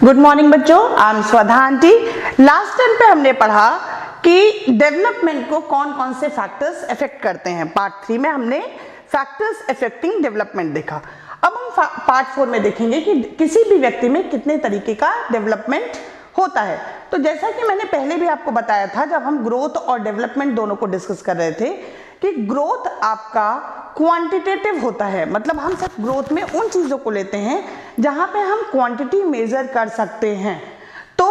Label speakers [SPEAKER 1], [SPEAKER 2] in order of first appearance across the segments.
[SPEAKER 1] Good morning बच्चों, I am स्वधा aunty. Last time पे हमने पढ़ा कि डेवलपमेंट को कौन कौन से फैक्टर्स अफेक्ट करते हैं। पार्ट 3 में हमने फैक्टर्स अफेक्टिंग डेवलपमेंट देखा। अब हम पार्ट 4 में देखेंगे कि किसी भी व्यक्ति में कितने तरीके का डेवलपमेंट होता है। तो जैसा कि मैंने पहले भी आपको बताया था, जब हम ग्रोथ और डेवलपमेंट दोनों को डिस्कस कर रहे थे, कि ग्रोथ आपका क्वांटिटेटिव होता है, मतलब हम सब ग्रोथ में उन चीजों को लेते हैं जहां पे हम क्वांटिटी मेजर कर सकते हैं। तो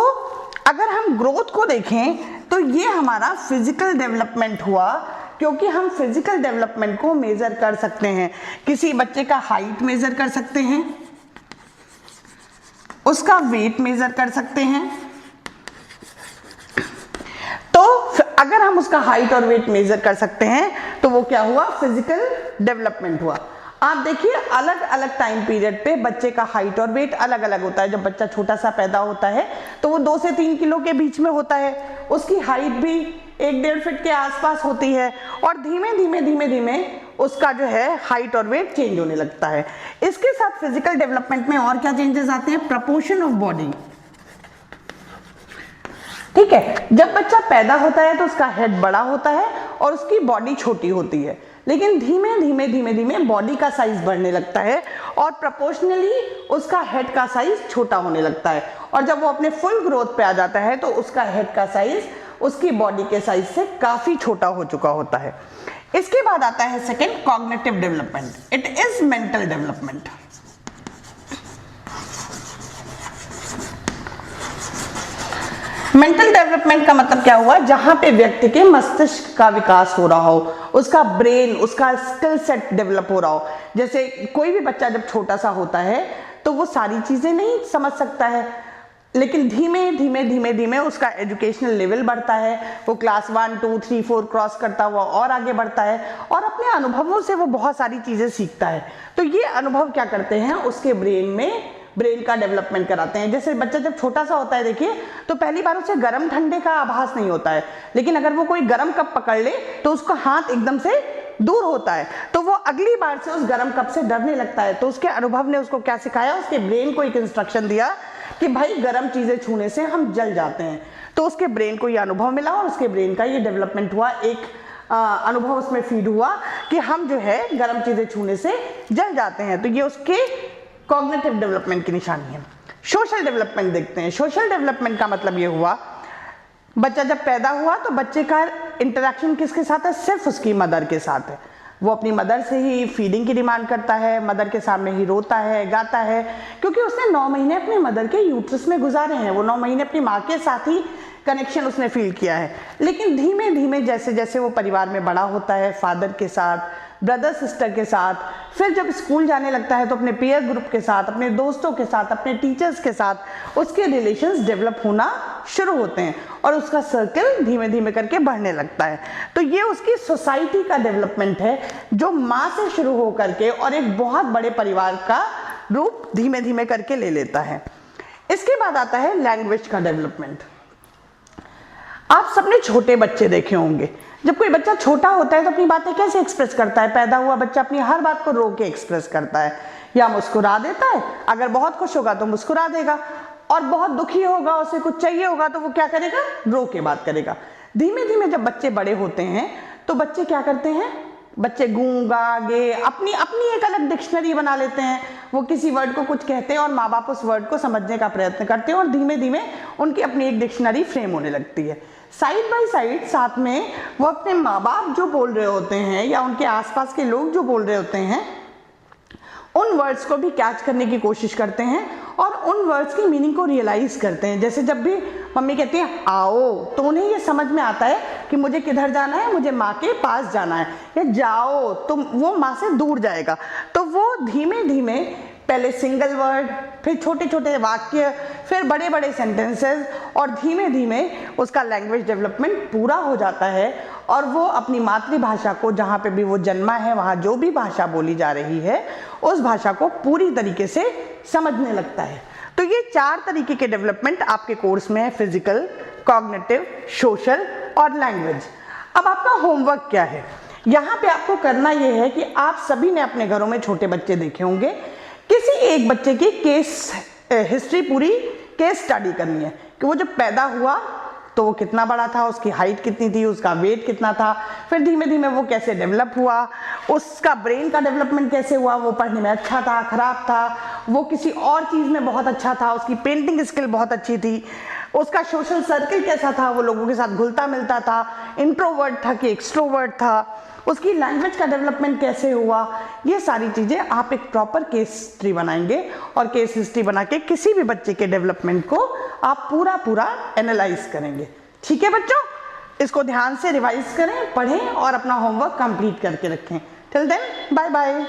[SPEAKER 1] अगर हम ग्रोथ को देखें तो ये हमारा फिजिकल डेवलपमेंट हुआ, क्योंकि हम फिजिकल डेवलपमेंट को मेजर कर सकते हैं। किसी बच्चे का हाइट मेजर कर सकते हैं, उसका वेट मेजर कर सकते हैं। तो अगर हम उसका हाइट और वेट मेजर कर सकते हैं तो वो क्या हुआ? फिजिकल डेवलपमेंट हुआ। आप देखिए, अलग अलग टाइम पीरियड पे बच्चे का हाइट और वेट अलग अलग होता है। जब बच्चा छोटा सा पैदा होता है तो वो 2 से 3 किलो के बीच में होता है, उसकी हाइट भी 1-1.5 फीट के आसपास होती है, और धीमे धीमे उसका जो है हाइट और वेट चेंज होने लगता है। इसके साथ फिजिकल डेवलपमेंट में और क्या चेंजेस आते हैं? Proportion of body. ठीक है, जब बच्चा पैदा होता है तो उसका हेड बड़ा होता है और उसकी बॉडी छोटी होती है, लेकिन धीमे धीमे बॉडी का साइज बढ़ने लगता है और प्रोपोर्शनली उसका हेड का साइज छोटा होने लगता है। और जब वो अपने फुल ग्रोथ पे आ जाता है तो उसका हेड का साइज उसकी बॉडी के साइज से काफी छोटा हो चुका होता है। इसके बाद आता है second, cognitive development. It is mental development. Mental development का मतलब क्या हुआ? जहां पे व्यक्ति के मस्तिष्क का विकास हो रहा हो, उसका ब्रेन, उसका स्किल सेट डेवलप हो रहा हो। जैसे कोई भी बच्चा जब छोटा सा होता है तो वो सारी चीजें नहीं समझ सकता है, लेकिन धीमे धीमे उसका एजुकेशनल लेवल बढ़ता है। वो क्लास 1, 2, 3, 4 क्रॉस करता हुआ और आगे बढ़ता है और अपने अनुभवों से वो बहुत सारी चीजें सीखता है। तो ये अनुभव क्या करते हैं? उसके ब्रेन का डेवलपमेंट कराते हैं। जैसे बच्चा जब छोटा सा होता है, देखिए, तो पहली बार उसे गर्म ठंडे का आभास नहीं होता है, लेकिन अगर वो कोई गर्म कप पकड़ ले तो उसका हाथ एकदम से दूर होता है, तो वो अगली बार से उस गर्म कप से डरने लगता है। तो उसके अनुभव ने उसको क्या सिखाया? उसके ब्रेन को एक इंस्ट्रक्शन दिया कि भाई गर्म चीजें छूने से हम जल जाते हैं। तो उसके ब्रेन को ये अनुभव मिला और उसके ब्रेन का ये डेवलपमेंट हुआ, एक अनुभव उसमें फीड हुआ कि हम जो है गर्म चीजें छूने से जल जाते हैं। तो ये उसके कॉग्निटिव डेवलपमेंट की निशानी है। सोशल डेवलपमेंट देखते हैं। सोशल डेवलपमेंट का मतलब ये हुआ, बच्चा जब पैदा हुआ तो बच्चे का इंटरेक्शन किसके साथ है? सिर्फ उसकी मदर के साथ है। वो अपनी मदर से ही फीडिंग की डिमांड करता है, मदर के सामने ही रोता है, गाता है, क्योंकि उसने 9 महीने अपने मदर के यूट्रस में गुजारे हैं। वो 9 महीने अपनी माँ के साथ ही कनेक्शन उसने फील किया है। लेकिन धीमे धीमे जैसे जैसे वो परिवार में बड़ा होता है, फादर के साथ, ब्रदर सिस्टर के साथ, फिर जब स्कूल जाने लगता है तो अपने पीयर ग्रुप के साथ, अपने दोस्तों के साथ, अपने टीचर्स के साथ उसके रिलेशंस डेवलप होना शुरू होते हैं और उसका सर्कल धीमे धीमे करके बढ़ने लगता है। तो ये उसकी सोसाइटी का डेवलपमेंट है, जो माँ से शुरू हो करके और एक बहुत बड़े परिवार का रूप धीमे धीमे करके ले लेता है। इसके बाद आता है लैंग्वेज का डेवलपमेंट। आप सबने छोटे बच्चे देखे होंगे। जब कोई बच्चा छोटा होता है तो अपनी बातें कैसे एक्सप्रेस करता है? पैदा हुआ बच्चा अपनी हर बात को रो के एक्सप्रेस करता है, या मुस्कुरा देता है। अगर बहुत खुश होगा तो मुस्कुरा देगा, और बहुत दुखी होगा, उसे कुछ चाहिए होगा तो वो क्या करेगा? रो के बात करेगा। धीमे धीमे जब बच्चे बड़े होते हैं तो बच्चे क्या करते हैं? बच्चे गूंगा गे अपनी एक अलग डिक्शनरी बना लेते हैं। वो किसी वर्ड को कुछ कहते हैं और माँ बाप उस वर्ड को समझने का प्रयत्न करते हैं और धीमे धीमे उनकी अपनी एक डिक्शनरी फ्रेम होने लगती है। साइड बाय साइड साथ में वो अपने माँ बाप जो बोल रहे होते हैं या उनके आसपास के लोग जो बोल रहे होते हैं, उन वर्ड्स को भी कैच करने की कोशिश करते हैं और उन वर्ड्स की मीनिंग को रियलाइज करते हैं। जैसे जब भी मम्मी कहती है आओ, तो उन्हें ये समझ में आता है कि मुझे किधर जाना है, मुझे माँ के पास जाना है, या जाओ तो वो माँ से दूर जाएगा। तो वो धीमे धीमे पहले सिंगल वर्ड, फिर छोटे छोटे वाक्य, फिर बड़े बड़े सेंटेंसेस, और धीमे धीमे उसका लैंग्वेज डेवलपमेंट पूरा हो जाता है और वो अपनी मातृभाषा को, जहाँ पे भी वो जन्मा है वहाँ जो भी भाषा बोली जा रही है, उस भाषा को पूरी तरीके से समझने लगता है। तो ये 4 तरीके के डेवलपमेंट आपके कोर्स में है, फिजिकल, कॉग्निटिव, सोशल और लैंग्वेज। अब आपका होमवर्क क्या है? यहाँ पे आपको करना ये है कि आप सभी ने अपने घरों में छोटे बच्चे देखे होंगे, किसी एक बच्चे की केस हिस्ट्री पूरी केस स्टडी करनी है कि वो जब पैदा हुआ तो वो कितना बड़ा था, उसकी हाइट कितनी थी, उसका वेट कितना था, फिर धीमे धीमे वो कैसे डेवलप हुआ, उसका ब्रेन का डेवलपमेंट कैसे हुआ, वो पढ़ने में अच्छा था, खराब था, वो किसी और चीज़ में बहुत अच्छा था, उसकी पेंटिंग स्किल बहुत अच्छी थी, उसका सोशल सर्किल कैसा था, वो लोगों के साथ घुलता मिलता था, इंट्रोवर्ट था कि एक्सट्रोवर्ट था, उसकी लैंग्वेज का डेवलपमेंट कैसे हुआ। ये सारी चीज़ें आप एक प्रॉपर केस हिस्ट्री बनाएंगे और केस हिस्ट्री बना के किसी भी बच्चे के डेवलपमेंट को आप पूरा एनालाइज करेंगे। ठीक है बच्चों, इसको ध्यान से रिवाइज करें, पढ़ें और अपना होमवर्क कंप्लीट करके रखें। Till then bye bye.